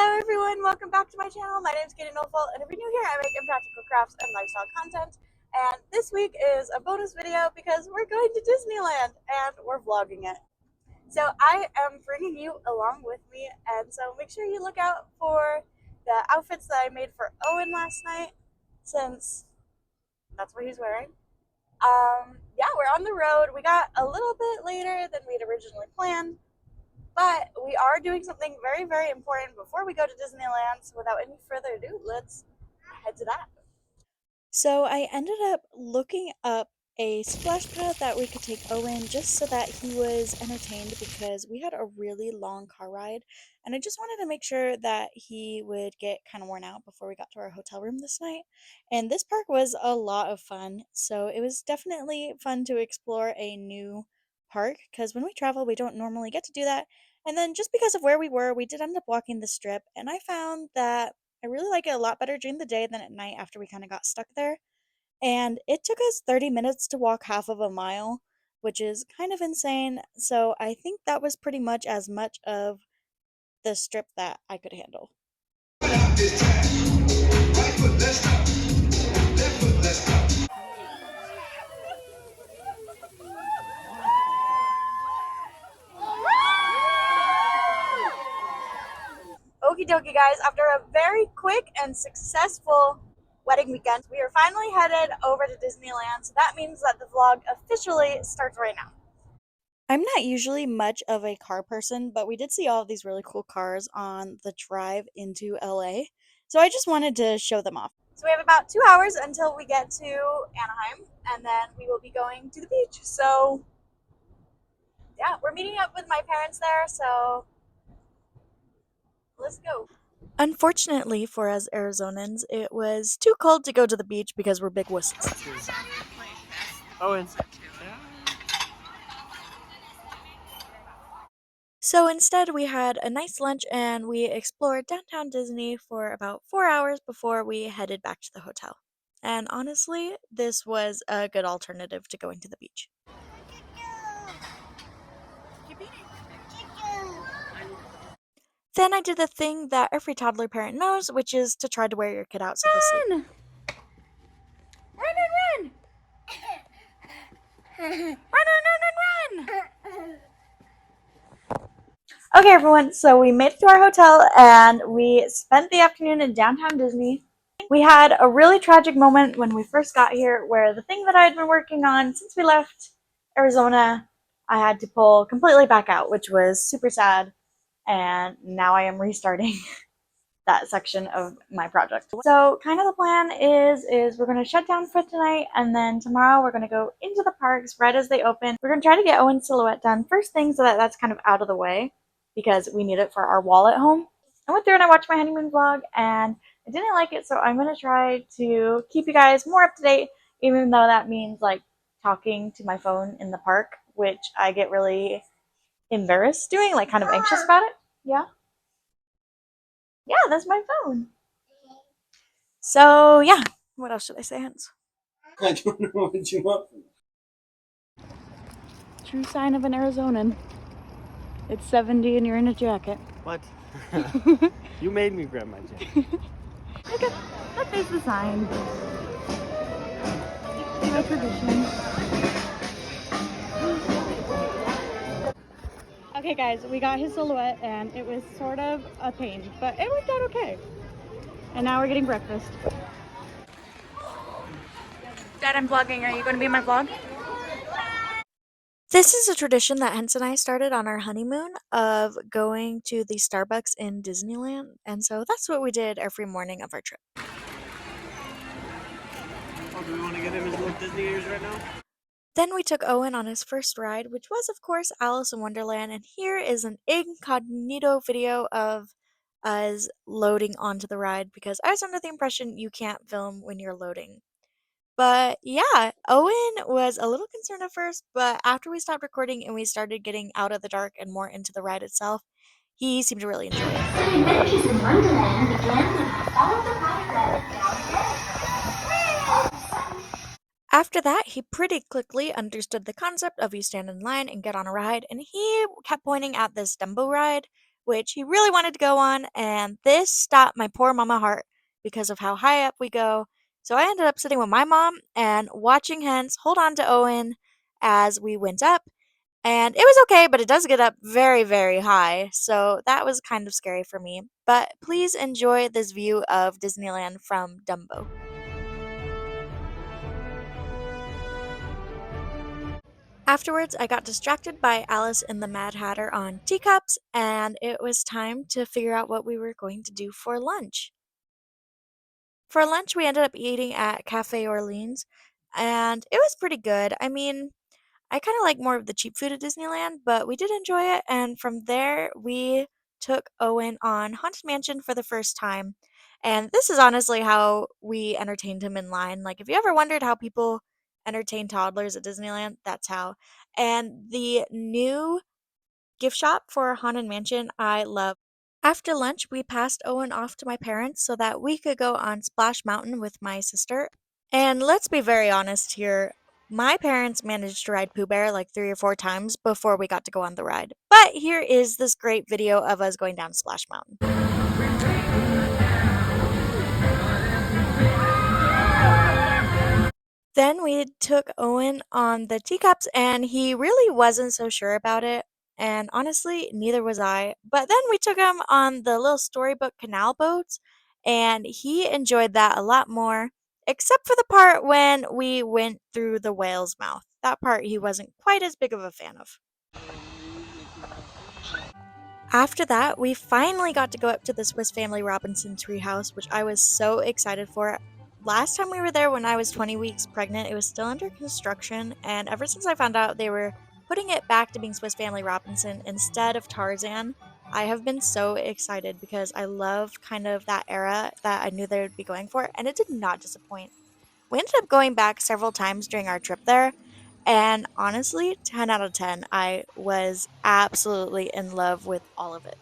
Hello everyone, welcome back to my channel. My name is Katie Nolfold, and if you're new here, I make impractical crafts and lifestyle content. And this week is a bonus video because we're going to Disneyland and we're vlogging it. So I am bringing you along with me, and so make sure you look out for the outfits that I made for Owen last night, since that's what he's wearing. Yeah, we're on the road. We got a little bit later than we'd originally planned. But we are doing something very, very important before we go to Disneyland. So without any further ado, let's head to that. So I ended up looking up a splash pad that we could take Owen just so that he was entertained, because we had a really long car ride and I just wanted to make sure that he would get kind of worn out before we got to our hotel room this night. And this park was a lot of fun. So it was definitely fun to explore a new park, because when we travel, we don't normally get to do that. And then just because of where we were, we did end up walking the strip, and I found that I really like it a lot better during the day than at night after we kind of got stuck there. And it took us 30 minutes to walk half of a mile, which is kind of insane. So I think that was pretty much of the strip that I could handle. Okie dokie, guys, after a very quick and successful wedding weekend, we are finally headed over to Disneyland. So that means that the vlog officially starts right now. I'm not usually much of a car person, but we did see all of these really cool cars on the drive into LA. So I just wanted to show them off. So we have about 2 hours until we get to Anaheim, and then we will be going to the beach. So yeah, we're meeting up with my parents there, so let's go. Unfortunately for us Arizonans, it was too cold to go to the beach because we're big wusses. Oh, and So instead, we had a nice lunch and we explored downtown Disney for about 4 hours before we headed back to the hotel. And honestly, this was a good alternative to going to the beach. Then I did the thing that every toddler parent knows, which is to try to wear your kid out so they sleep. Run! Run! Okay, everyone, so we made it to our hotel and we spent the afternoon in downtown Disney. We had a really tragic moment when we first got here where the thing that I had been working on since we left Arizona, I had to pull completely back out, which was super sad. And now I am restarting that section of my project. So kind of the plan is we're going to shut down for tonight, and then tomorrow we're going to go into the parks right as they open. We're going to try to get Owen's silhouette done first thing so that that's kind of out of the way, because we need it for our wall at home. I went through and I watched my honeymoon vlog and I didn't like it, so I'm going to try to keep you guys more up to date, even though that means like talking to my phone in the park, which I get really embarrassed doing, like kind of anxious about it. Yeah. Yeah, that's my phone. So, yeah. What else should I say, Hans? I don't know what you want. True sign of an Arizonan. It's 70 and you're in a jacket. What? You made me grab my jacket. Okay, that is the sign. No tradition. Okay, guys, we got his silhouette and it was sort of a pain, but it worked out okay. And now we're getting breakfast. Dad, I'm vlogging. Are you going to be in my vlog? This is a tradition that Hens and I started on our honeymoon of going to the Starbucks in Disneyland. And so that's what we did every morning of our trip. Oh, do we want to get him his little Disney ears right now? Then we took Owen on his first ride, which was, of course, Alice in Wonderland. And here is an incognito video of us loading onto the ride, because I was under the impression you can't film when you're loading. But yeah, Owen was a little concerned at first, but after we stopped recording and we started getting out of the dark and more into the ride itself, he seemed to really enjoy it. Adventures in Wonderland begin with all of the pilots. After that, he pretty quickly understood the concept of you stand in line and get on a ride, and he kept pointing at this Dumbo ride, which he really wanted to go on, and this stopped my poor mama heart because of how high up we go. So I ended up sitting with my mom and watching Hens hold on to Owen as we went up. And it was okay, but it does get up very, very high. So that was kind of scary for me. But please enjoy this view of Disneyland from Dumbo. Afterwards, I got distracted by Alice and the Mad Hatter on teacups, and it was time to figure out what we were going to do for lunch. For lunch, we ended up eating at Cafe Orleans, and it was pretty good. I mean, I kind of like more of the cheap food at Disneyland, but we did enjoy it. And from there, we took Owen on Haunted Mansion for the first time. And this is honestly how we entertained him in line. Like, if you ever wondered how people entertain toddlers at Disneyland, that's how. And the new gift shop for Haunted Mansion, I love. After lunch, we passed Owen off to my parents so that we could go on Splash Mountain with my sister. And let's be very honest here. My parents managed to ride Pooh Bear like 3 or 4 times before we got to go on the ride. But here is this great video of us going down Splash Mountain. Then we took Owen on the teacups, and he really wasn't so sure about it. And honestly, neither was I. But then we took him on the little storybook canal boats, and he enjoyed that a lot more, except for the part when we went through the whale's mouth. That part he wasn't quite as big of a fan of. After that, we finally got to go up to the Swiss Family Robinson treehouse, which I was so excited for. Last time we were there when I was 20 weeks pregnant, it was still under construction, and ever since I found out they were putting it back to being Swiss Family Robinson instead of Tarzan, I have been so excited because I love kind of that era that I knew they would be going for, and it did not disappoint. We ended up going back several times during our trip there, and honestly, 10 out of 10. I was absolutely in love with all of it.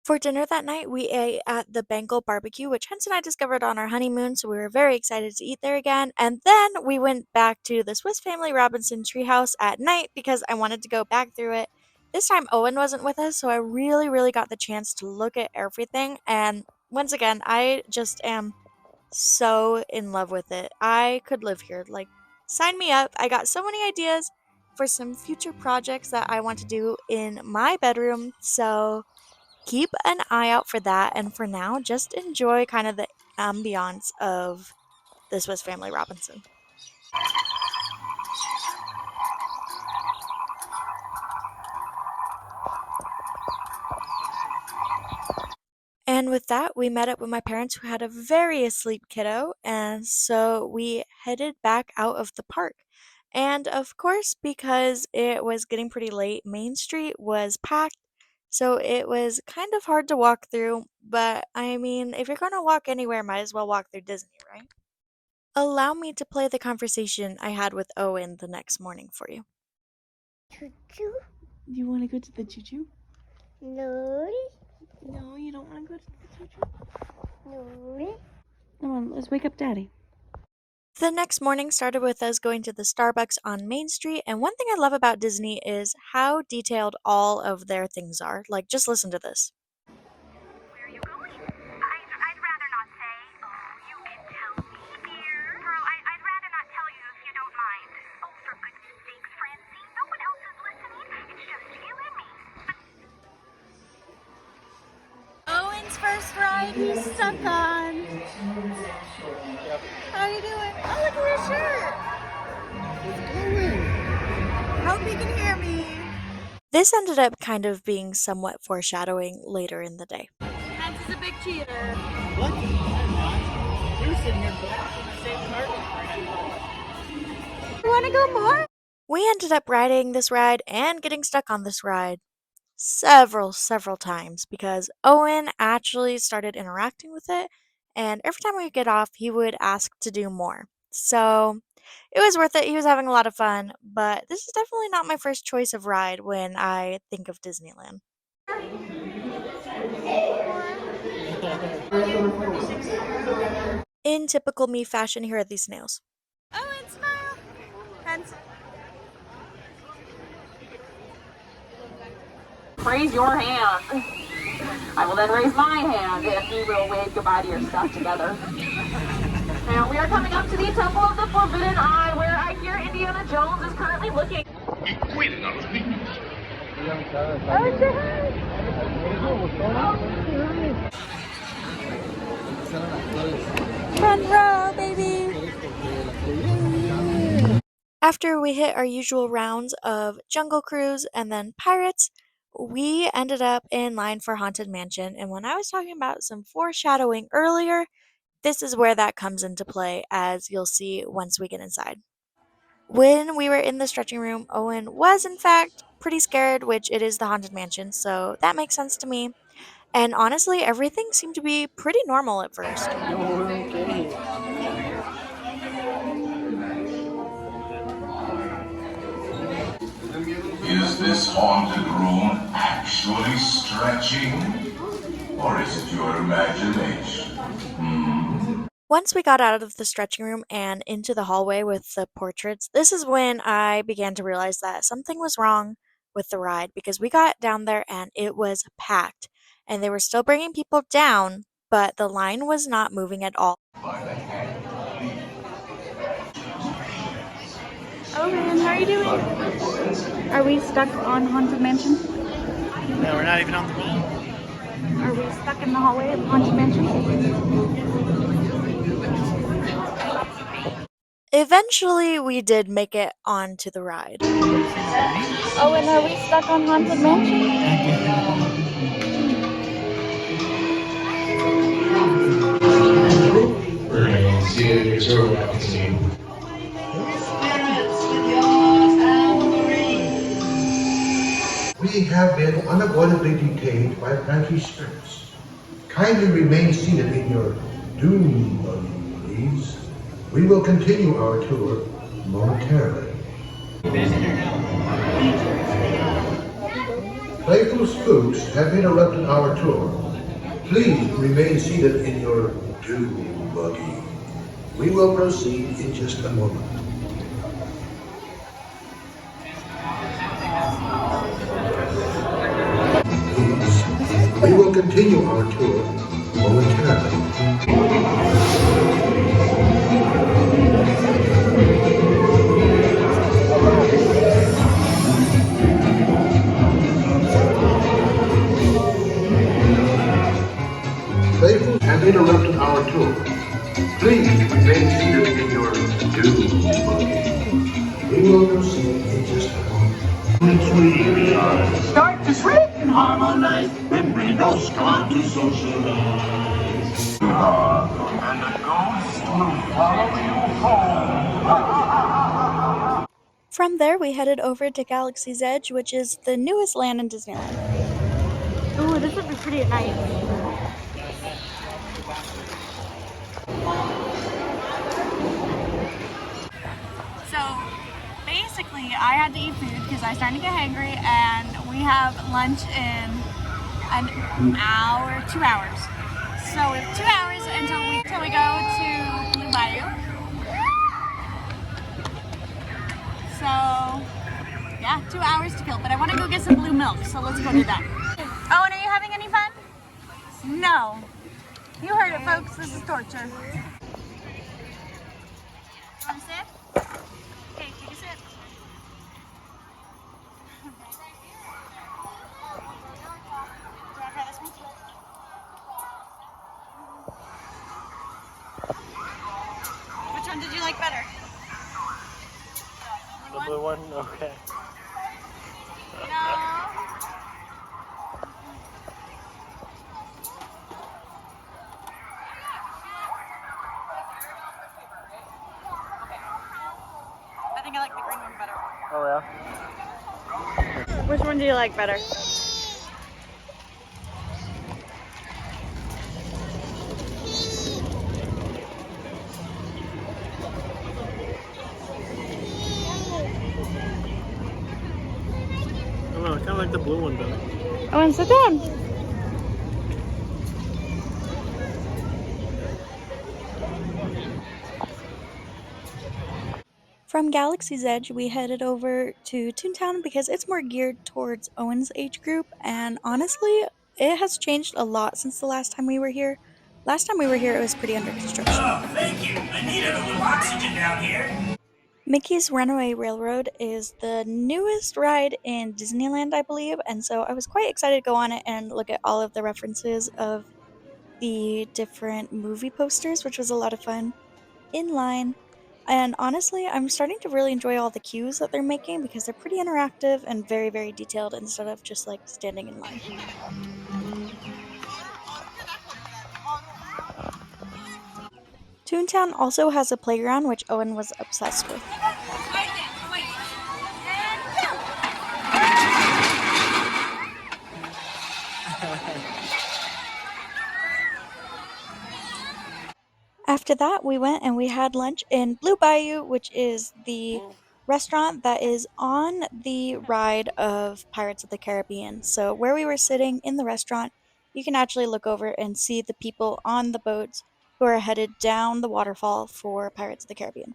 For dinner that night, we ate at the Bengal Barbecue, which Hens and I discovered on our honeymoon, so we were very excited to eat there again. And then we went back to the Swiss Family Robinson treehouse at night because I wanted to go back through it. This time Owen wasn't with us, so I really, really got the chance to look at everything. And once again, I just am so in love with it. I could live here. Like, sign me up. I got so many ideas for some future projects that I want to do in my bedroom, so keep an eye out for that. And for now, just enjoy kind of the ambiance of the Swiss Family Robinson. And with that, we met up with my parents who had a very asleep kiddo, and so we headed back out of the park. And of course, because it was getting pretty late, Main Street was packed, so it was kind of hard to walk through. But I mean, if you're going to walk anywhere, might as well walk through Disney, right? Allow me to play the conversation I had with Owen the next morning for you. Choo-choo? You want to go to the choo-choo? No. No, you don't want to go to the choo-choo? No. Come on, let's wake up Daddy. The next morning started with us going to the Starbucks on Main Street, and one thing I love about Disney is how detailed all of their things are. Like, just listen to this. Where are you going? I'd rather not say. Oh, you can tell me, dear. Pearl, I'd rather not tell you if you don't mind. Oh, for goodness sakes, Francine, no one else is listening. It's just you and me. Owen's first ride he's stuck on. How you doing? Oh, look at your shirt. Hope you can hear me. This ended up kind of being somewhat foreshadowing later in the day. Hans is a big cheater. What? I'm not. You're sitting here blocking the same target. You want to go more? We ended up riding this ride and getting stuck on this ride. several times because Owen actually started interacting with it, and every time we would get off, he would ask to do more. So it was worth it. He was having a lot of fun, but this is definitely not my first choice of ride when I think of Disneyland. In typical me fashion, here are these snails. Owen, smile! Hands. Raise your hand. I will then raise my hand, and we will wave goodbye to your stuff together. Now we are coming up to the Temple of the Forbidden Eye, where I hear Indiana Jones is currently looking. Front row, baby! After we hit our usual rounds of Jungle Cruise and then Pirates, we ended up in line for Haunted Mansion. And when I was talking about some foreshadowing earlier, this is where that comes into play, as you'll see once we get inside. When we were in the stretching room, Owen was in fact pretty scared, which it is the Haunted Mansion, so that makes sense to me. And honestly, everything seemed to be pretty normal at first. Is this haunted room actually stretching? Or is it your imagination? Once we got out of the stretching room and into the hallway with the portraits, this is when I began to realize that something was wrong with the ride because we got down there and it was packed. And they were still bringing people down, but the line was not moving at all. Oh man, how are you doing? Are we stuck on Haunted Mansion? No, we're not even on the road. Are we stuck in the hallway of Haunted Mansion? Eventually, we did make it onto the ride. Oh, and are we stuck on Haunted Mansion? Remain seated in your seat. We have been unavoidably detained by pantry spirits. Kindly remain seated in your doom buggy, please. We will continue our tour momentarily. Playful spooks have interrupted our tour. Please remain seated in your doom buggy. We will proceed in just a moment. We will continue our tour momentarily. Playful have interrupted our tour. Please remain seated in your doom buggy. We will proceed in just a moment. Start to shrink and Harmonize, memory knows come to socialize. And the ghost will follow you home. From there, we headed over to Galaxy's Edge, which is the newest land in Disneyland. Ooh, this would be pretty at night. So basically, I had to eat food because I was starting to get hangry, and we have lunch in an hour, 2 hours. So we have 2 hours until we go to Blue Bayou. So yeah, 2 hours to kill, but I want to go get some blue milk, so let's go do that. Oh, and are you having any fun? No. You heard it, folks. This is torture. You want to sit? Okay, take a sip. Do you want to try this one? Which one did you like better? The blue one? Okay. No. I think I like the green one better. Oh, yeah? Which one do you like better? the blue one, Billy. Owen, sit down. From Galaxy's Edge, we headed over to Toontown because it's more geared towards Owen's age group, and honestly, it has changed a lot since the last time we were here. Last time we were here, it was pretty under construction. Oh, thank you. I need a little oxygen down here. Mickey's Runaway Railroad is the newest ride in Disneyland, I believe, and so I was quite excited to go on it and look at all of the references of the different movie posters, which was a lot of fun. In line. And honestly, I'm starting to really enjoy all the cues that they're making because they're pretty interactive and very, very detailed instead of just like standing in line. Toontown also has a playground, which Owen was obsessed with. After that, we went and we had lunch in Blue Bayou, which is the restaurant that is on the ride of Pirates of the Caribbean. So where we were sitting in the restaurant, you can actually look over and see the people on the boats who are headed down the waterfall for Pirates of the Caribbean.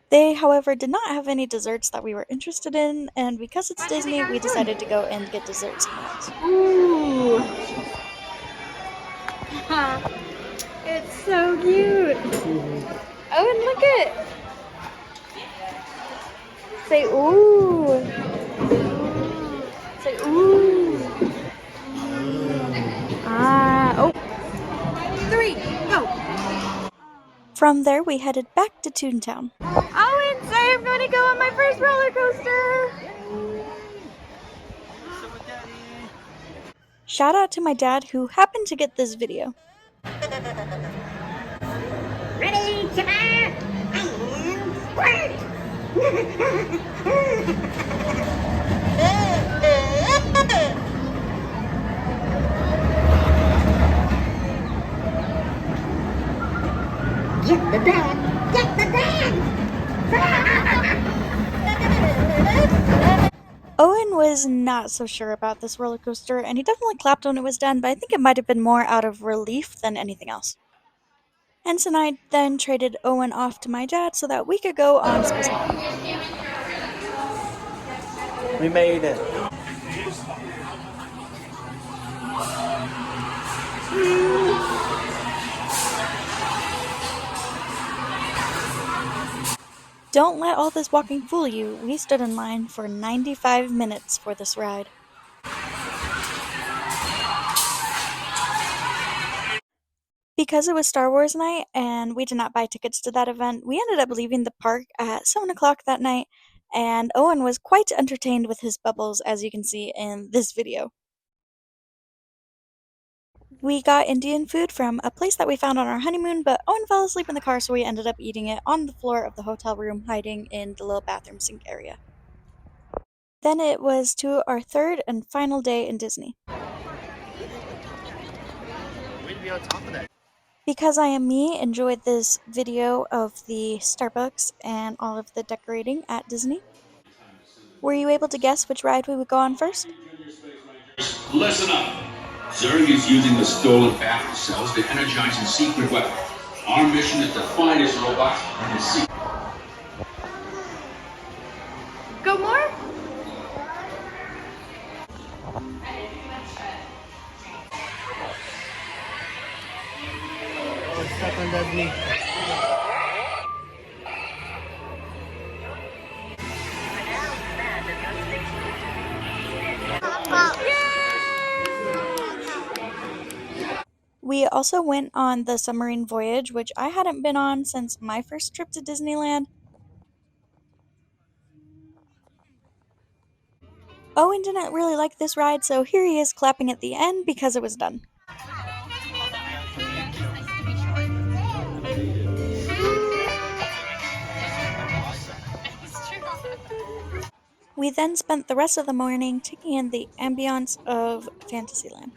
They, however, did not have any desserts that we were interested in, and because it's Disney, we decided to go and get desserts somewhere else. Ooh. It's so cute. Oh, and look at. Say ooh. Say ooh. Oh. 3, go. From there, we headed back to Toontown. Oh, and say I'm going to go on my first roller coaster. Shout out to my dad who happened to get this video. Ready, Chipper? And squirt! Get the dad! Get the dad! Owen was not so sure about this roller coaster, and he definitely clapped when it was done, but I think it might have been more out of relief than anything else. Hence, and I then traded Owen off to my dad so that we could go on Space Mountain. We made it. Don't let all this walking fool you. We stood in line for 95 minutes for this ride. Because it was Star Wars night and we did not buy tickets to that event, we ended up leaving the park at 7 o'clock that night, and Owen was quite entertained with his bubbles, as you can see in this video. We got Indian food from a place that we found on our honeymoon, but Owen fell asleep in the car, so we ended up eating it on the floor of the hotel room, hiding in the little bathroom sink area. Then it was to our third and final day in Disney. We'd be on top of that. Because I Am Me enjoyed this video of the Starbucks and all of the decorating at Disney. Were you able to guess which ride we would go on first? Listen up. Zerg is using the stolen battery cells to energize his secret weapon. Our mission is to find his robot and his secret. Go more? Oh, it's stuck on that knee. We also went on the submarine voyage, which I hadn't been on since my first trip to Disneyland. Owen didn't really like this ride, so here he is clapping at the end because it was done. We then spent the rest of the morning taking in the ambiance of Fantasyland.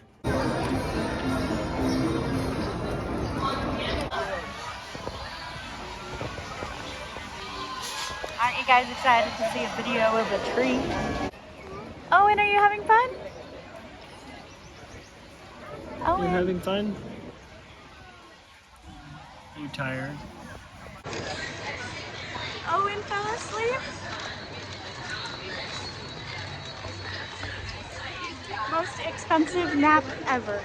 Aren't you guys excited to see a video of a tree? Oh, Owen, are you having fun? Owen. You having fun? Are you tired? Owen fell asleep. Most expensive nap ever.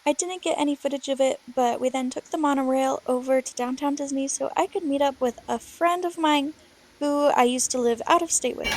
I didn't get any footage of it, but we then took the monorail over to downtown Disney so I could meet up with a friend of mine who I used to live out of state with.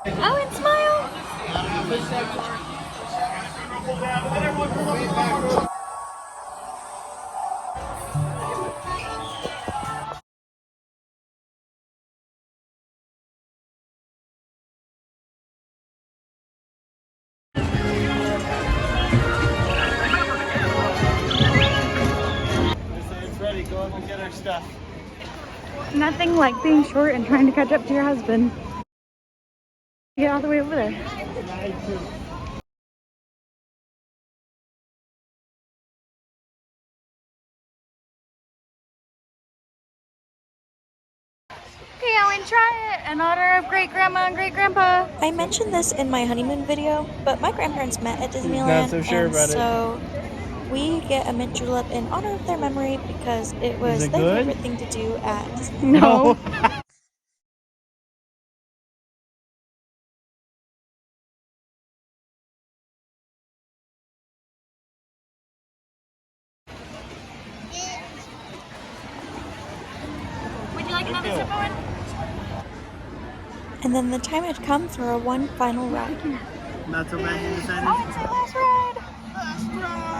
Owen, smile. It's ready. Go up and get our stuff. Nothing like being short and trying to catch up to your husband. Get all the way over there. Okay, Owen, try it in honor of great grandma and great grandpa. I mentioned this in my honeymoon video, but my grandparents met at Disneyland, Not so sure and about so we get a mint julep in honor of their memory because it was it their good? favorite thing to do at Disneyland. No. Would you like another sip, Owen? And then the time had come for a one final ride. Not so bad, you decided? Owen, say last ride. Last ride!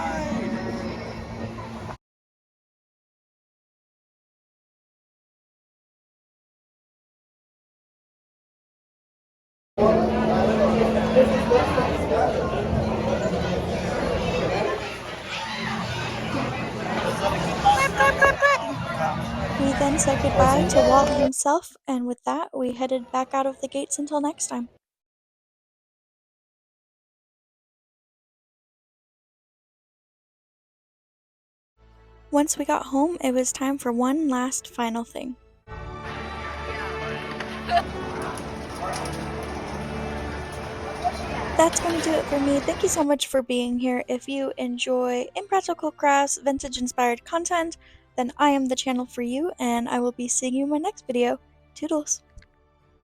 We then said goodbye to Walt himself, and with that, we headed back out of the gates until next time. Once we got home, it was time for one last final thing. That's going to do it for me. Thank you so much for being here. If you enjoy impractical crafts, vintage inspired content, then I am the channel for you, and I will be seeing you in my next video. Toodles!